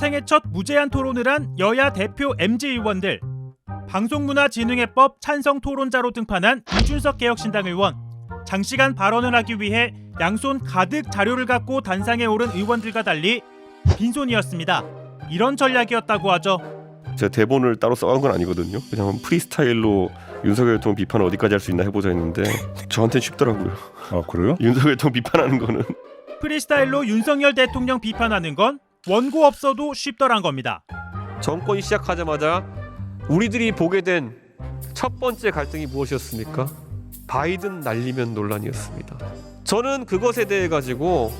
생애 첫 무제한 토론을 한 여야 대표 MZ 의원들, 방송문화진흥회법 찬성 토론자로 등판한 이준석 개혁신당 의원, 장시간 발언을 하기 위해 양손 가득 자료를 갖고 단상에 오른 의원들과 달리 빈손이었습니다. 이런 전략이었다고 하죠. 제가 대본을 따로 써온 건 아니거든요. 그냥 프리스타일로 윤석열 대통령 비판을 어디까지 할 수 있나 해보자 했는데 저한테는 쉽더라고요. 아 그래요? 윤석열 대통령 비판하는 거는 프리스타일로 윤석열 대통령 비판하는 건 원고 없어도 쉽더란 겁니다. 정권이 시작하자마자 우리들이 보게 된 첫 번째 갈등이 무엇이었습니까? 바이든 날리면 논란이었습니다. 저는 그것에 대해 가지고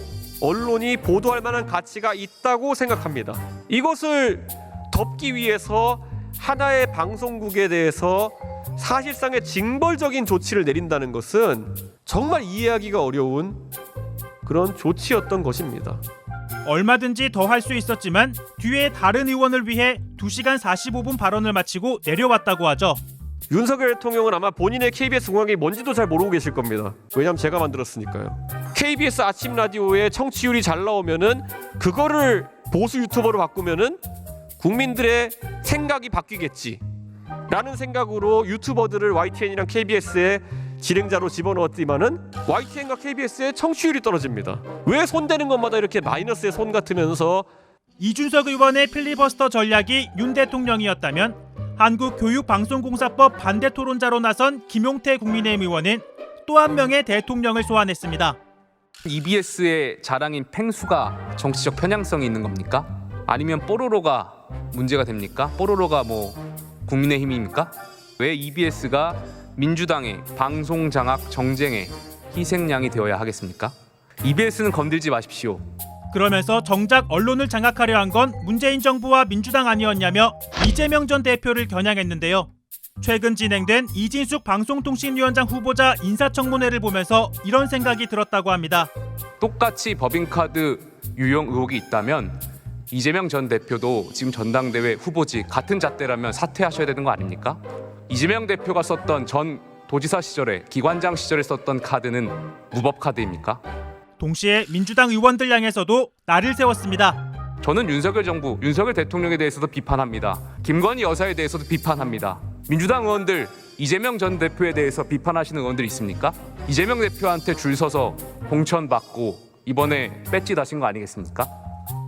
언론이 보도할 만한 가치가 있다고 생각합니다. 이것을 덮기 위해서 하나의 방송국에 대해서 사실상의 징벌적인 조치를 내린다는 것은 정말 이해하기가 어려운 그런 조치였던 것입니다. 얼마든지 더 할 수 있었지만 뒤에 다른 의원을 위해 2시간 45분 발언을 마치고 내려왔다고 하죠. 윤석열 대통령은 아마 본인의 KBS 공약이 뭔지도 잘 모르고 계실 겁니다. 왜냐하면 제가 만들었으니까요. KBS 아침 라디오에 청취율이 잘 나오면은 그거를 보수 유튜버로 바꾸면은 국민들의 생각이 바뀌겠지 라는 생각으로 유튜버들을 YTN이랑 KBS에 진행자로 집어넣었지만은 YTN과 KBS의 청취율이 떨어집니다. 왜 손대는 것마다 이렇게 마이너스의 손 같으면서 이준석 의원의 필리버스터 전략이 윤 대통령이었다면 한국교육방송공사법 반대 토론자로 나선 김용태 국민의힘 의원은 또 한 명의 대통령을 소환했습니다. EBS의 자랑인 팽수가 정치적 편향성이 있는 겁니까? 아니면 뽀로로가 문제가 됩니까? 뽀로로가 뭐 국민의힘입니까? 왜 EBS가 민주당의 방송 장악 정쟁의 희생양이 되어야 하겠습니까? EBS는 건들지 마십시오. 그러면서 정작 언론을 장악하려 한 건 문재인 정부와 민주당 아니었냐며 이재명 전 대표를 겨냥했는데요. 최근 진행된 이진숙 방송통신위원장 후보자 인사청문회를 보면서 이런 생각이 들었다고 합니다. 똑같이 법인카드 유용 의혹이 있다면 이재명 전 대표도 지금 전당대회 후보지 같은 잣대라면 사퇴하셔야 되는 거 아닙니까? 이재명 대표가 썼던 전 도지사 시절에 기관장 시절에 썼던 카드는 무법 카드입니까? 동시에 민주당 의원들 향해서도 날을 세웠습니다. 저는 윤석열 정부, 윤석열 대통령에 대해서도 비판합니다. 김건희 여사에 대해서도 비판합니다. 민주당 의원들, 이재명 전 대표에 대해서 비판하시는 의원들 있습니까? 이재명 대표한테 줄 서서 공천 받고 이번에 배지 다신 거 아니겠습니까?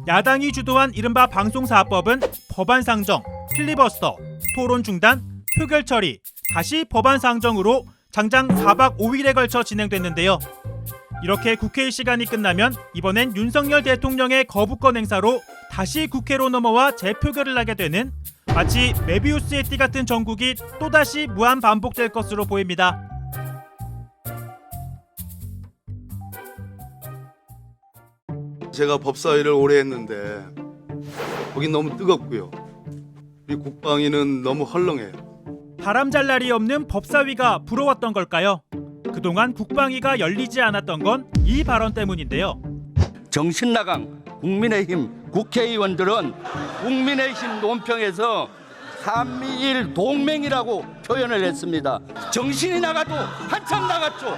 야당이 주도한 이른바 방송사업법은 법안 상정, 필리버스터, 토론 중단, 표결 처리, 다시 법안 상정으로 장장 4박 5일에 걸쳐 진행됐는데요. 이렇게 국회의 시간이 끝나면 이번엔 윤석열 대통령의 거부권 행사로 다시 국회로 넘어와 재표결을 하게 되는 마치 메비우스의 띠 같은 정국이 또다시 무한 반복될 것으로 보입니다. 제가 법사위를 오래 했는데 거긴 너무 뜨겁고요. 우리 국방위는 너무 헐렁해요. 바람잘 날이 없는 법사위가 부러웠던 걸까요? 그동안 국방위가 열리지 않았던 건 이 발언 때문인데요. 정신나간 국민의힘 국회의원들은 국민의힘 논평에서 한미일 동맹이라고 표현을 했습니다. 정신이 나가도 한참 나갔죠.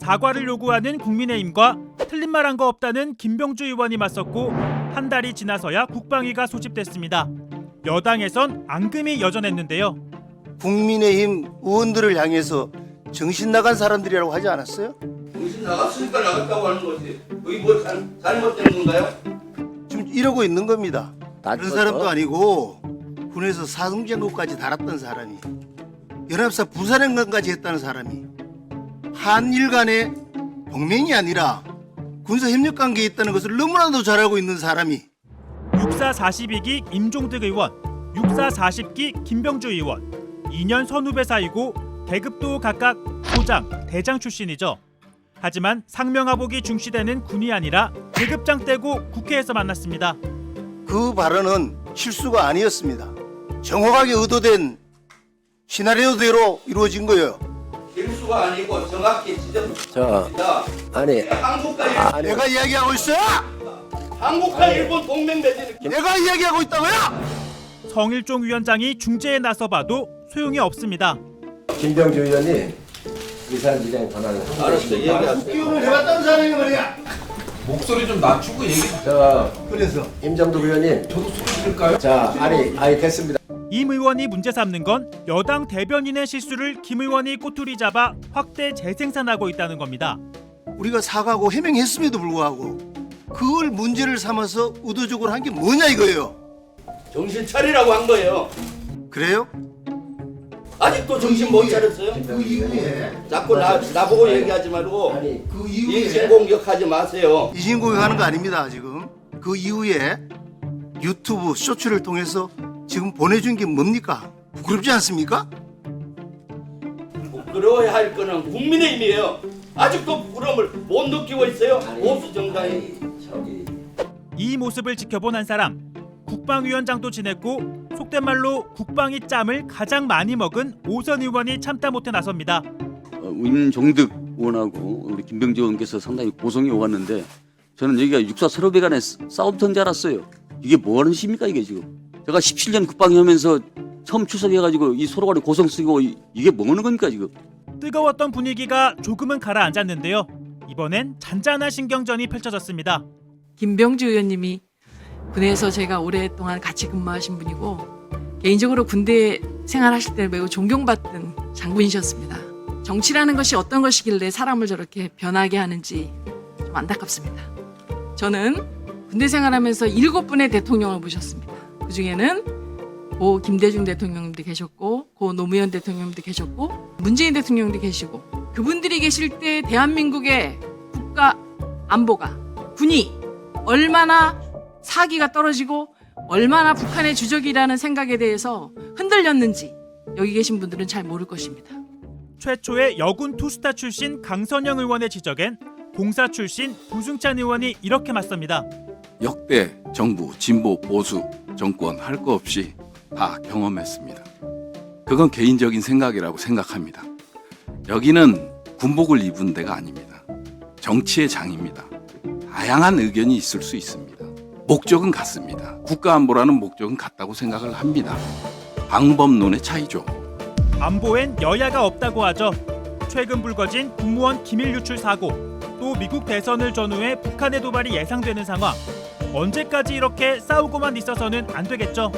사과를 요구하는 국민의힘과 틀린 말 한 거 없다는 김병주 의원이 맞섰고 한 달이 지나서야 국방위가 소집됐습니다. 여당에선 앙금이 여전했는데요. 국민의힘 의원들을 향해서 정신 나간 사람들이라고 하지 않았어요? 정신 나갔으니까 나갔다고 하는 거지. 거기 뭐 잘못된 건가요? 지금 이러고 있는 겁니다. 다른 사람도 아니고 군에서 사승장군까지 달았던 사람이, 연합사 부산행정까지 했다는 사람이, 한일 간의 동맹이 아니라 군사협력관계에 있다는 것을 너무나도 잘 알고 있는 사람이 64 42기 임종득 의원, 64 40기 김병주 의원, 2년 선후배 사이고 계급도 각각 소장, 대장 출신이죠. 하지만 상명하복이 중시되는 군이 아니라 계급장 떼고 국회에서 만났습니다. 그 발언은 실수가 아니었습니다. 정확하게 의도된 시나리오대로 이루어진 거예요. 실수가 아니고 정확히 지적합니다. 아니 내가 이야기하고 있어요! 한국과 일본 동맹 맺는 내가 이야기하고 있다고요! 성일종 위원장이 중재에 나서봐도 소용이 없습니다. 김병주 의원님 의사진행 권한을 알았어, 얘기하세요. 기운을 해봤다는 사람이 말이야. 목소리 좀 낮추고 얘기. 그래서 임정도 의원님, 저도 소리 들을까요? 자, 아니 됐습니다. 임 의원이 문제 삼는 건 여당 대변인의 실수를 김 의원이 꼬투리 잡아 확대 재생산하고 있다는 겁니다. 우리가 사과하고 해명했음에도 불구하고 그걸 문제를 삼아서 의도적으로 한 게 뭐냐 이거예요. 정신 차리라고 한 거예요. 그래요? 아직도 정신 못 차렸어요? 그 이후에 자꾸 나보고 얘기하지 말고 아니, 그 이후에 인신공격하지 마세요. 인신공격하는 거 아닙니다 지금. 그 이후에 유튜브 쇼츠를 통해서 지금 보내준 게 뭡니까? 부끄럽지 않습니까? 부끄러워야 할 거는 국민의힘이에요. 아직도 부끄러움을 못 느끼고 있어요. 보수 정당이. 저기 이 모습을 지켜본 한 사람, 국방위원장도 지냈고 속된 말로 국방이 짬을 가장 많이 먹은 오선 의원이 참다 못해 나섭니다. 임종득 의원하고 우리 김병지 의원께서 상당히 고성이 오갔는데 저는 여기가 육사 서로배 간의 싸움터인 줄 알았어요. 이게 뭐 하는 짓입니까 이게 지금. 제가 17년 국방위 하면서 처음 출석해가지고 이 서로 간에 고성 쓰고 이게 뭐 하는 겁니까 지금. 뜨거웠던 분위기가 조금은 가라앉았는데요. 이번엔 잔잔한 신경전이 펼쳐졌습니다. 김병지 의원님이 군에서 제가 오랫동안 같이 근무하신 분이고 개인적으로 군대 생활하실 때 매우 존경받던 장군이셨습니다. 정치라는 것이 어떤 것이길래 사람을 저렇게 변하게 하는지 좀 안타깝습니다. 저는 군대 생활하면서 7분의 대통령을 모셨습니다. 그중에는 고 김대중 대통령님도 계셨고 고 노무현 대통령님도 계셨고 문재인 대통령님도 계시고 그분들이 계실 때 대한민국의 국가 안보가 군이 얼마나 사기가 떨어지고 얼마나 북한의 주적이라는 생각에 대해서 흔들렸는지 여기 계신 분들은 잘 모를 것입니다. 최초의 여군 투스타 출신 강선영 의원의 지적엔 공사 출신 부승찬 의원이 이렇게 맞섭니다. 역대 정부 진보 보수 정권 할 거 없이 다 경험했습니다. 그건 개인적인 생각이라고 생각합니다. 여기는 군복을 입은 데가 아닙니다. 정치의 장입니다. 다양한 의견이 있을 수 있습니다. 목적은 같습니다. 국가안보라는 목적은 같다고 생각을 합니다. 방법론의 차이죠. 안보엔 여야가 없다고 하죠. 최근 불거진 국무원 기밀 유출 사고, 또 미국 대선을 전후해 북한의 도발이 예상되는 상황. 언제까지 이렇게 싸우고만 있어서는 안 되겠죠.